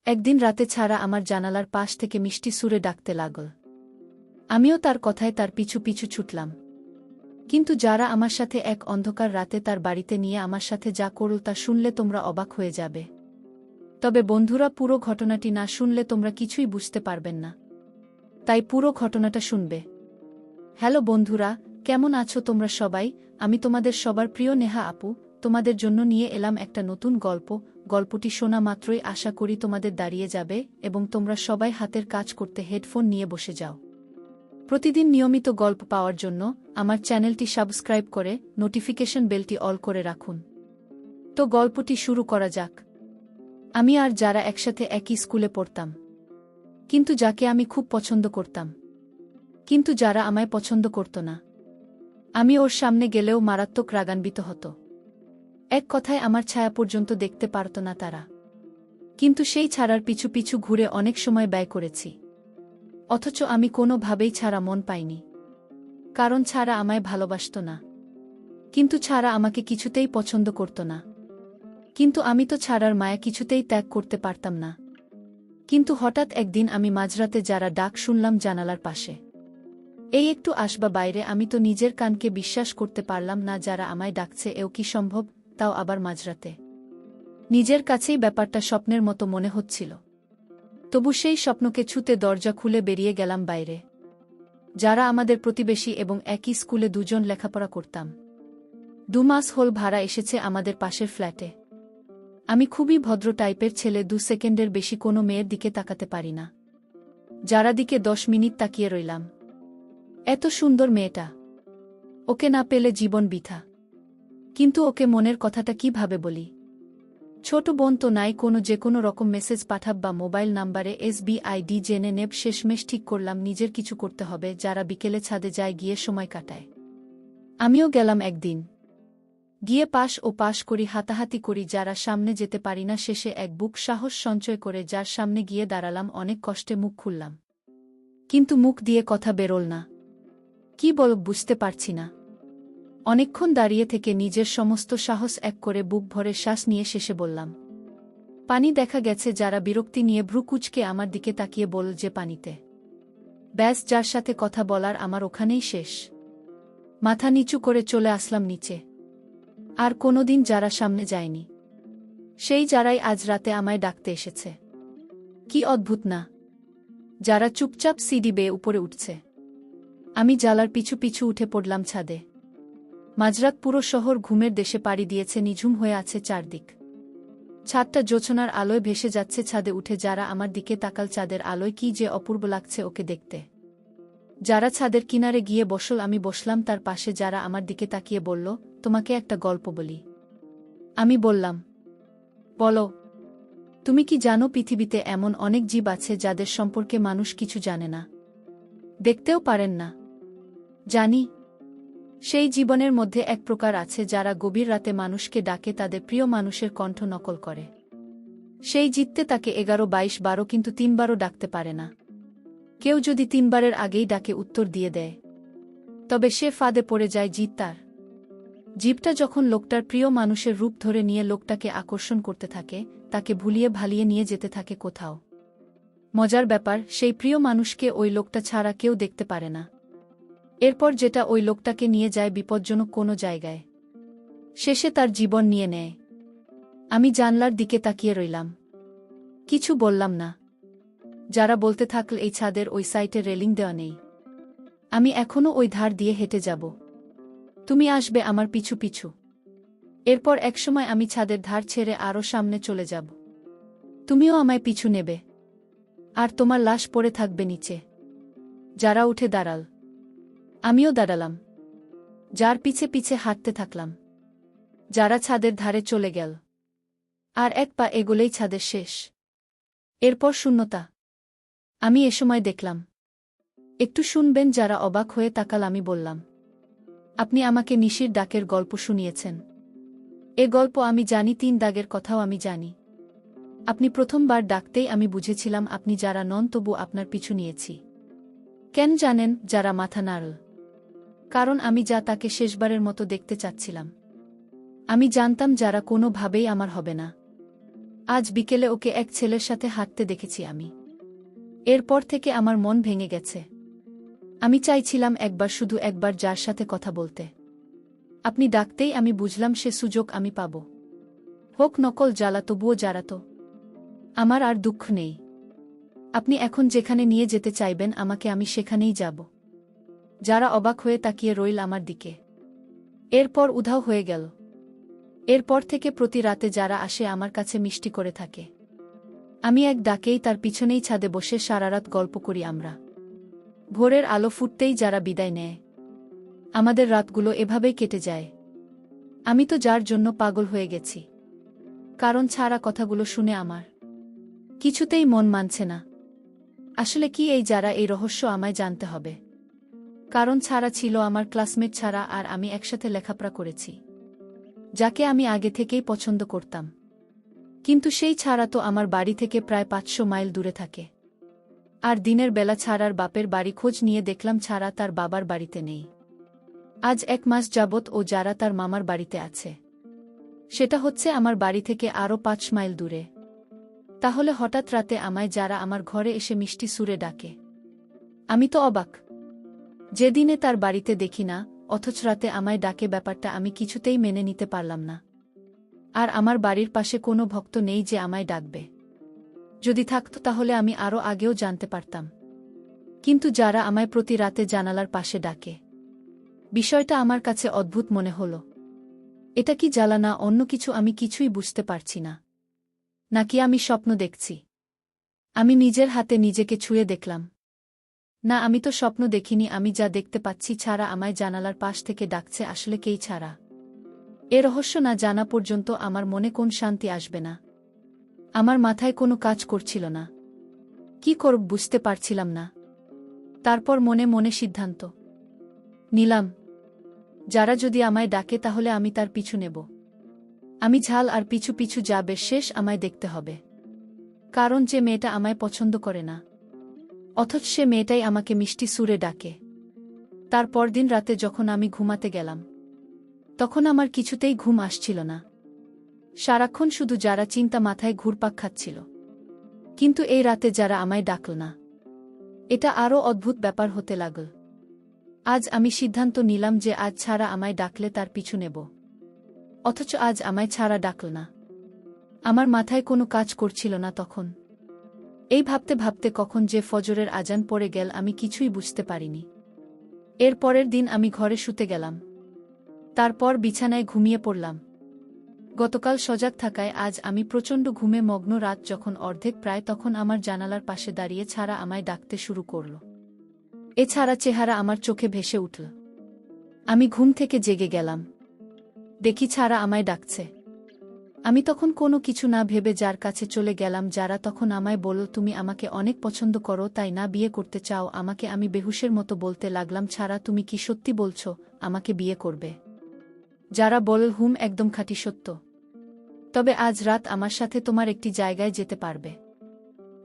একদিন রাতে ছাড়া আমার জানালার পাশ থেকে মিষ্টি সুরে ডাকতে লাগল। আমিও তার কথায় তার পিছু পিছু ছুটলাম। কিন্তু যারা আমার সাথে এক অন্ধকার রাতে তার বাড়িতে নিয়ে আমার সাথে যা করল তা শুনলে তোমরা অবাক হয়ে যাবে। তবে বন্ধুরা, পুরো ঘটনাটি না শুনলে তোমরা কিছুই বুঝতে পারবেন না, তাই পুরো ঘটনাটা শুনবে। হ্যালো বন্ধুরা, কেমন আছো তোমরা সবাই? আমি তোমাদের সবার প্রিয় নেহা আপু তোমাদের জন্য নিয়ে এলাম একটা নতুন গল্প। গল্পটি শোনা মাত্রই আশা করি তোমাদের দাঁড়িয়ে যাবে এবং তোমরা সবাই হাতের কাজ করতে হেডফোন নিয়ে বসে যাও। প্রতিদিন নিয়মিত গল্প পাওয়ার জন্য আমার চ্যানেলটি সাবস্ক্রাইব করে নোটিফিকেশন বেলটি অল করে রাখুন। তো গল্পটি শুরু করা যাক। আমি আর যারা একসাথে একই স্কুলে পড়তাম, কিন্তু যাকে আমি খুব পছন্দ করতাম, কিন্তু যারা আমায় পছন্দ করত না। আমি ওর সামনে গেলেও মারাত্মক রাগান্বিত হতো। এক কথায় আমার ছায়া পর্যন্ত দেখতে পারত না তারা। কিন্তু সেই ছাড়ার পিছু পিছু ঘুরে অনেক সময় ব্যয় করেছি, অথচ আমি কোনোভাবেই ছাড়া মন পাইনি। কারণ ছাড়া আমায় ভালোবাসত না, কিন্তু ছাড়া আমাকে কিছুতেই পছন্দ করত না। কিন্তু আমি তো ছাড়ার মায়া কিছুতেই ত্যাগ করতে পারতাম না। কিন্তু হঠাৎ একদিন আমি মাঝরাতে যারা ডাক শুনলাম জানালার পাশে। এই একটু আসবা বাইরে। আমি তো নিজের কানকে বিশ্বাস করতে পারলাম না, যারা আমায় ডাকছে এও কি সম্ভব, তাও আবার মাঝরাতে। নিজের কাছেই ব্যাপারটা স্বপ্নের মতো মনে হচ্ছিল। তবু সেই স্বপ্নকে ছুতে দরজা খুলে বেরিয়ে গেলাম বাইরে। যারা আমাদের প্রতিবেশী এবং একই স্কুলে দুজন লেখাপড়া করতাম। 2 মাস হল ভাড়া এসেছে আমাদের পাশের ফ্ল্যাটে। আমি খুবই ভদ্র টাইপের ছেলে, 2 সেকেন্ডের বেশি কোনো মেয়ের দিকে তাকাতে পারি না। যারা দিকে 10 মিনিট তাকিয়ে রইলাম। এত সুন্দর মেয়েটা, ওকে না পেলে জীবন বৃথা। কিন্তু ওকে মনের কথাটা কিভাবে বলি? ছোট বোন তো নাই, যে কোনো রকম মেসেজ পাঠাব বা মোবাইল নাম্বারে SBID জেনে নেব। শেষমেশ ঠিক করলাম নিজের কিছু করতে হবে। যারা বিকেলে ছাদে যায় গিয়ে সময় কাটায়, আমিও গেলাম একদিন। গিয়ে পাশ করি, হাতাহাতি করি, যারা সামনে যেতে পারি না। শেষে এক বুক সাহস সঞ্চয় করে যার সামনে গিয়ে দাঁড়ালাম। অনেক কষ্টে মুখ খুললাম, কিন্তু মুখ দিয়ে কথা বেরোল না। কি বলব বুঝতে পারছি না। অনেকক্ষণ দাঁড়িয়ে থেকে নিজের সমস্ত সাহস এক করে বুক ভরে শ্বাস নিয়ে শেষে বললাম, পানি। দেখা গেছে যারা বিরক্তি নিয়ে ভ্রু কুঁচকে আমার দিকে তাকিয়ে বলল যে পানিতে। ব্যাস, যার সাথে কথা বলার আমার ওখানেই শেষ। মাথা নিচু করে চলে আসলাম নিচে। আর কোনোদিন যারা সামনে যায়নি, সেই যারাই আজ রাতে আমায় ডাকতে এসেছে। কি অদ্ভুত না? যারা চুপচাপ সিঁড়ি বেয়ে উপরে উঠছে। আমি জালার পিছু পিছু উঠে পড়লাম ছাদে। মাঝরাত, পুরো শহর ঘুমের দেশে পাড়ি দিয়েছে, নিঝুম হয়ে আছে চারদিক। ছাদটা জোছনার আলোয় ভেসে যাচ্ছে। ছাদে উঠে যারা আমার দিকে তাকাল। চাঁদের আলোয় কি যে অপূর্ব লাগছে ওকে দেখতে। যারা ছাদের কিনারে গিয়ে বসল, আমি বসলাম তার পাশে। যারা আমার দিকে তাকিয়ে বলল, তোমাকে একটা গল্প বলি। আমি বললাম, বলো। তুমি কি জানো পৃথিবীতে এমন অনেক জীব আছে যাদের সম্পর্কে মানুষ কিছু জানে না, দেখতেও পারেন না? জানি। সেই জীবনের মধ্যে এক প্রকার আছে যারা গভীর রাতে মানুষকে ডাকে, তাদের প্রিয় মানুষের কণ্ঠ নকল করে। সেই জিততে তাকে 11, 22, 12 কিন্তু 3 বারও ডাকতে পারে না। কেউ যদি 3 বারের আগেই ডাকে উত্তর দিয়ে দেয়, তবে সে ফাঁদে পড়ে যায়। তার জিভটা যখন লোকটার প্রিয় মানুষের রূপ ধরে নিয়ে লোকটাকে আকর্ষণ করতে থাকে, তাকে ভুলিয়ে ভালিয়ে নিয়ে যেতে থাকে কোথাও। মজার ব্যাপার, সেই প্রিয় মানুষকে ওই লোকটা ছাড়া কেউ দেখতে পারে না। এরপর যেটা ওই লোকটাকে নিয়ে যায় বিপজ্জনক কোনো জায়গায়। শেষে তার জীবন নিয়ে নেয়। আমি জানলার দিকে তাকিয়ে রইলাম, কিছু বললাম না। যারা বলতে থাকল, এই ছাদের ওই সাইটে রেলিং দেওয়া নেই, আমি এখনো ওই ধার দিয়ে হেঁটে যাব। তুমি আসবে আমার পিছু পিছু। এরপর একসময় আমি ছাদের ধার ছেড়ে আরও সামনে চলে যাব। তুমিও আমায় পিছু নেবে, আর তোমার লাশ পড়ে থাকবে নিচে। যারা উঠে দাঁড়াল, আমিও দাঁড়ালাম। যার পিছে পিছে হাঁটতে থাকলাম। যারা ছাদের ধারে চলে গেল। আর এক পা এগোলেই ছাদের শেষ। এরপর শূন্যতা। আমি এসময় দেখলাম। একটু শুনবেন? যারা অবাক হয়ে তাকাল। আমি বললাম, আপনি আমাকে নিশির ডাকের গল্প শুনিয়েছেন। এ গল্প আমি জানি, 3 দাগের কথাও আমি জানি। আপনি প্রথমবার ডাকতেই আমি বুঝেছিলাম আপনি যারা নন, তবু আপনার পিছু নিয়েছি। কেন জানেন? যারা মাথা নাড়ল। কারণ আমি যা তাকে শেষবারের মতো দেখতে চাচ্ছিলাম। আমি জানতাম যারা কোনোভাবেই আমার হবে না। আজ বিকেলে ওকে এক ছেলের সাথে হাঁটতে দেখেছি আমি। এরপর থেকে আমার মন ভেঙে গেছে। আমি চাইছিলাম একবার, শুধু একবার যার সাথে কথা বলতে। আপনি ডাকতেই আমি বুঝলাম সে সুযোগ আমি পাব। হোক নকল জ্বালা, তবুও জ্বালাতো। আমার আর দুঃখ নেই। আপনি এখন যেখানে নিয়ে যেতে চাইবেন আমাকে, আমি সেখানেই যাব। যারা অবাক হয়ে তাকিয়ে রইল আমার দিকে। এরপর উধাও হয়ে গেল। এরপর থেকে প্রতি রাতে যারা আসে আমার কাছে মিষ্টি করে থাকে। আমি এক ডাকেই তার পিছনেই ছাদে বসে সারারাত গল্প করি আমরা। ভোরের আলো ফুটতেই যারা বিদায় নেয়। আমাদের রাতগুলো এভাবেই কেটে যায়। আমি তো যার জন্য পাগল হয়ে গেছি। কারণ ছাড়া কথাগুলো শুনে আমার কিছুতেই মন মানছে না। আসলে কি এই যারা, এই রহস্য আমায় জানতে হবে। কারণ ছাড়া ছিল আমার ক্লাসমেট ছাড়া, আর আমি একসাথে লেখাপড়া করেছি, যাকে আমি আগে থেকেই পছন্দ করতাম। কিন্তু সেই ছাড়া তো আমার বাড়ি থেকে প্রায় 500 মাইল দূরে থাকে। আর দিনের বেলা ছাড়ার বাপের বাড়ি খোঁজ নিয়ে দেখলাম ছাড়া তার বাবার বাড়িতে নেই। আজ 1 মাস যাবৎ ও যারা তার মামার বাড়িতে আছে। সেটা হচ্ছে আমার বাড়ি থেকে আরও 5 মাইল দূরে। তাহলে হঠাৎ রাতে আমায় যারা আমার ঘরে এসে মিষ্টি সুরে ডাকে। আমি তো অবাক। যেদিনে তার বাড়িতে দেখি না, অথচ রাতে আমায় ডাকে, ব্যাপারটা আমি কিছুতেই মেনে নিতে পারলাম না। আর আমার বাড়ির পাশে কোনো ভক্ত নেই যে আমায় ডাকবে। যদি থাকত তাহলে আমি আরও আগেও জানতে পারতাম। কিন্তু যারা আমায় প্রতি রাতে জানালার পাশে ডাকে, বিষয়টা আমার কাছে অদ্ভুত মনে হল। এটা কি জ্বালা না অন্য কিছু, আমি কিছুই বুঝতে পারছি না। নাকি আমি স্বপ্ন দেখছি? আমি নিজের হাতে নিজেকে ছুঁয়ে দেখলাম। না, আমি তো স্বপ্ন দেখিনি। আমি যা দেখতে পাচ্ছি, ছাড়া আমায় জানালার পাশ থেকে ডাকছে। আসলে কেই ছাড়া? এ রহস্য না জানা পর্যন্ত আমার মনে কোন শান্তি আসবে না। আমার মাথায় কোনো কাজ করছিল না। কি করব বুঝতে পারছিলাম না। তারপর মনে মনে সিদ্ধান্ত নিলাম, যারা যদি আমায় ডাকে তাহলে আমি তার পিছু নেব। আমি ঝাল আর পিছু পিছু যাবে, শেষ আমায় দেখতে হবে। কারণ যে মেয়েটা আমায় পছন্দ করে না, অথচ সে মেয়েটাই আমাকে মিষ্টি সুরে ডাকে। তার পরদিন রাতে যখন আমি ঘুমাতে গেলাম, তখন আমার কিছুতেই ঘুম আসছিল না। সারাক্ষণ শুধু যারা চিন্তা মাথায় ঘুরপাক খাচ্ছিল। কিন্তু এই রাতে যারা আমায় ডাকল না, এটা আরও অদ্ভুত ব্যাপার হতে লাগল। আজ আমি সিদ্ধান্ত নিলাম যে আজ ছাড়া আমায় ডাকলে তার পিছু নেব। অথচ আজ আমায় ছাড়া ডাকল না। আমার মাথায় কোনো কাজ করছিল না তখন। এই ভাবতে ভাবতে কখন যে ফজরের আজান পড়ে গেল আমি কিছুই বুঝতে পারিনি। এর পরের দিন আমি ঘরে শুতে গেলাম। তারপর বিছানায় ঘুমিয়ে পড়লাম। গতকাল সজাগ থাকায় আজ আমি প্রচণ্ড ঘুমে মগ্ন। রাত যখন অর্ধেক প্রায়, তখন আমার জানালার পাশে দাঁড়িয়ে ছাড়া আমায় ডাকতে শুরু করল। এছাড়া চেহারা আমার চোখে ভেসে উঠল। আমি ঘুম থেকে জেগে গেলাম। দেখি ছাড়া আমায় ডাকছে। আমি তখন কোনো কিছু না ভেবে যার কাছে চলে গেলাম। যারা তখন আমায় বলল, তুমি আমাকে অনেক পছন্দ করো, তাই না বিয়ে করতে চাও আমাকে? আমি বেহুশের মতো বলতে লাগলাম, ছাড়া তুমি কি সত্যি বলছো আমাকে বিয়ে করবে? যারা বলল, হুম, একদম খাঁটি সত্য। তবে আজ রাত আমার সাথে তোমার একটি জায়গায় যেতে পারবে।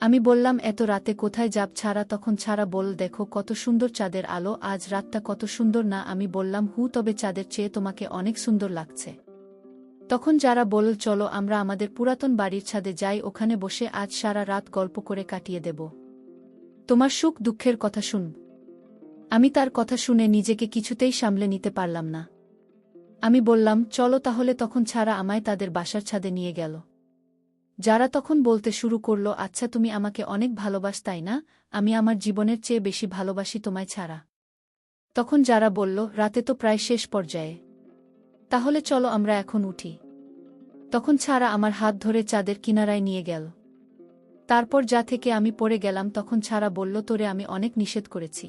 আমি বললাম, এত রাতে কোথায় যাব? ছাড়া তখন ছাড়া বল, দেখো কত সুন্দর চাঁদের আলো, আজ রাতটা কত সুন্দর না? আমি বললাম, তবে চাঁদের চেয়ে তোমাকে অনেক সুন্দর লাগছে। তখন যারা বলল, চলো আমরা আমাদের পুরাতন বাড়ির ছাদে যাই, ওখানে বসে আজ সারা রাত গল্প করে কাটিয়ে দেব। তোমার সুখ দুঃখের কথা শুন। আমি তার কথা শুনে নিজেকে কিছুতেই সামলে নিতে পারলাম না। আমি বললাম, চলো তাহলে। তখন ছাড়া আমায় তাদের বাসার ছাদে নিয়ে গেল। যারা তখন বলতে শুরু করল, আচ্ছা তুমি আমাকে অনেক ভালোবাস তাই না? আমি আমার জীবনের চেয়ে বেশি ভালোবাসি তোমায় ছাড়া। তখন যারা বলল, রাতে তো প্রায় শেষ পর্যায়ে, তাহলে চলো আমরা এখন উঠি। তখন ছাড়া আমার হাত ধরে চাঁদের কিনারায় নিয়ে গেল। তারপর যা থেকে আমি পড়ে গেলাম। তখন ছাড়া বলল, তোরে আমি অনেক নিষেধ করেছি,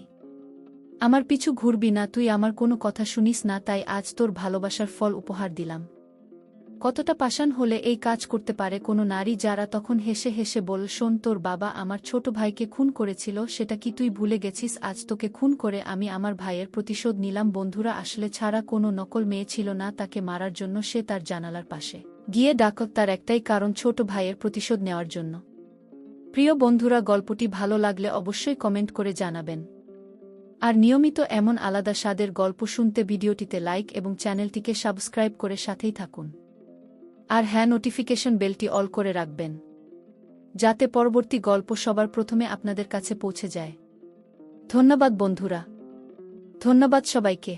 আমার পিছু ঘুরবি না, তুই আমার কোনো কথা শুনিস না, তাই আজ তোর ভালোবাসার ফল উপহার দিলাম। কতটা পাষাণ হলে এই কাজ করতে পারে কোনো নারী? যারা তখন হেসে হেসে বল, শোন, তোর বাবা আমার ছোট ভাইকে খুন করেছিল, সেটা কি তুই ভুলে গেছিস? আজ তোকে খুন করে আমি আমার ভাইয়ের প্রতিশোধ নিলাম। বন্ধুরা, আসলে ছাড়া কোনো নকল মেয়ে ছিল না। তাকে মারার জন্য সে তার জানালার পাশে গিয়ে ডাকত, তার একটাই কারণ, ছোট ভাইয়ের প্রতিশোধ নেওয়ার জন্য। প্রিয় বন্ধুরা, গল্পটি ভালো লাগলে অবশ্যই কমেন্ট করে জানাবেন। আর নিয়মিত এমন আলাদা স্বাদের গল্প শুনতে ভিডিওটিতে লাইক এবং চ্যানেলটিকে সাবস্ক্রাইব করে সাথেই থাকুন। আর হ্যাঁ, নোটিফিকেশন বেলটি অল করে রাখবেন, যাতে পরবর্তী গল্প সবার প্রথমে আপনাদের কাছে পৌঁছে যায়। ধন্যবাদ বন্ধুরা। ধন্যবাদ সবাইকে।